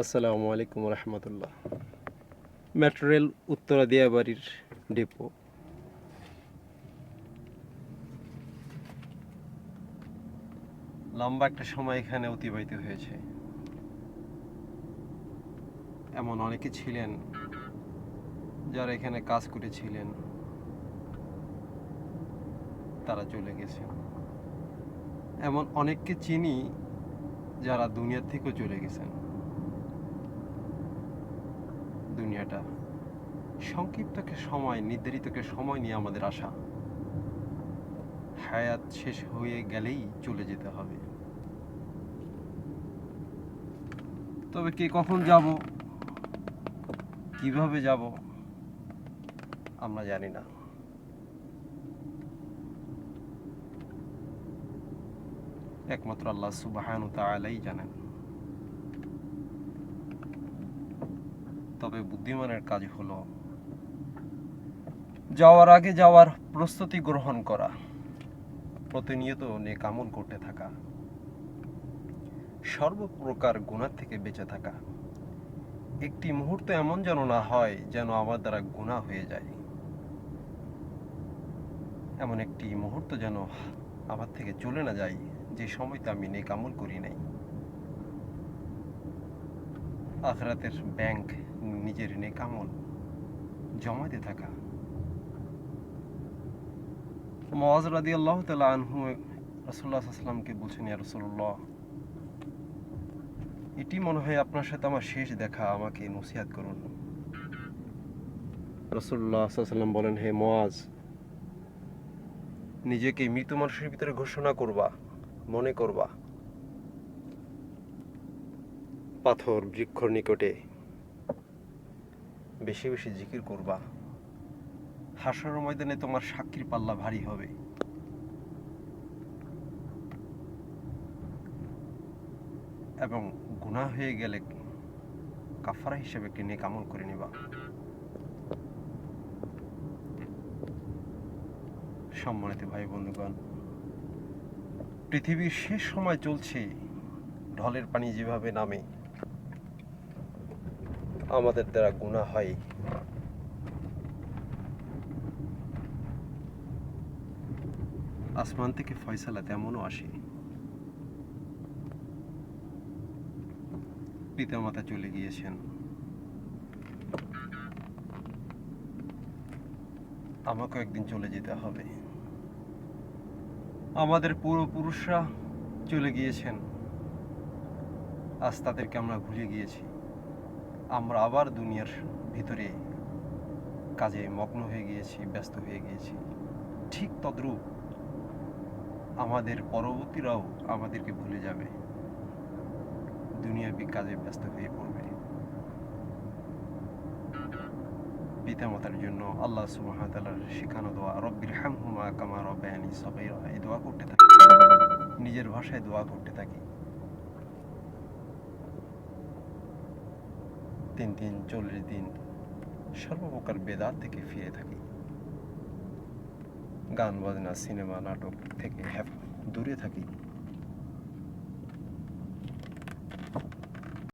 আসসালামু আলাইকুম রহমতুল্লাহ। মেট্রো রেল উত্তরা দিয়াবাড়ির ডিপো। লম্বা একটা সময় এখানে অতিবাহিত হয়েছে। এমন অনেকে ছিলেন যারা এখানে কাজ করেছিলেন, তারা চলে গেছেন। এমন অনেককে চিনি যারা দুনিয়ার থেকেও চলে গেছেন। দুনিয়াটা সংক্ষিপ্ত সময়, নির্ধারিত সময় নিয়ে আমাদের আশা, হায়াত শেষ হয়ে গেলেই চলে যেতে হবে। তবে কে কখন যাব, কিভাবে যাব আমরা জানি না। একমাত্র আল্লাহ সুবহানাহু ওয়া তাআলাই জানেন। তবে বুদ্ধিমানের কাজ হলো যাওয়ার আগে যাওয়ার প্রস্তুতি গ্রহণ করা, প্রতিনিয়ত নেক আমল করতে থাকা, সর্বপ্রকার গুনাহ থেকে বেঁচে থাকা। একটি মুহূর্ত এমন যেন না হয় যেন আমার দ্বারা গুনাহ হয়ে যায়। এমন একটি মুহূর্ত যেন আমার থেকে চলে না যায় যে সময়তে আমি নেক আমল করি নাই। আখিরাতের ব্যাংক নিজের নেক আমল জমাতে থাকা। মুআয রাদিয়াল্লাহু তাআলা আনহু রাসূলুল্লাহ সাল্লাল্লাহু আলাইহি ওয়াসাল্লামকে বলছেন, ইয়া রাসূলুল্লাহ, এটি মনে হয় আপনার সাথে আমার শেষ দেখা, আমাকে নসিহত করুন। রাসূলুল্লাহ সাল্লাল্লাহু আলাইহি ওয়াসাল্লাম বলেন, হে মুআয, নিজেকে মৃত মানুষের ভিতরে ঘোষণা করবা, মনে করবা পাথর বৃক্ষর নিকটে বেশি বেশি জিকির করবা। হাসরের ময়দানে তোমার সাক্ষীর পাল্লা ভারী হবে। এবং গুনাহ হয়ে গেলে কাফারা হিসেবে একটি নেক আমল করে নিবা। সম্মানিত ভাই বন্ধুগণ, পৃথিবীর শেষ সময় চলছে। ঢলের পানি যেভাবে নামে, আমাদের দ্বারা গুনাহ হয়। আসমান থেকে ফয়সালা তেমনও আসে। পিতামাতা চলে গিয়েছেন, আমাকেও একদিন চলে যেতে হবে। আমাদের পূর্বপুরুষরা চলে গিয়েছেন, আজ তাদেরকে আমরা ভুলে গিয়েছি। আমরা আবার দুনিয়ার ভিতরে কাজে মগ্ন হয়ে গিয়েছি, ব্যস্ত হয়ে গিয়েছি। ঠিক তদ্রূপ আমাদের পরবর্তীরাও আমাদেরকে ভুলে যাবে, দুনিয়াবি কাজে ব্যস্ত হয়ে পড়বে। পিতামাতার জন্য আল্লাহ সুবহানাহু ওয়া তাআলার শেখানো দোয়া, রব্বির হামহুমা কামা রাব্বায়ানি সগীরা, এই দোয়া করতে থাকি, নিজের ভাষায় দোয়া করতে থাকি। 3 দিন 40 দিন সর্বপ্রকার বেদাত থেকে ফিরে থাকি, গান বাজনা সিনেমা নাটক থেকে দূরে থাকি।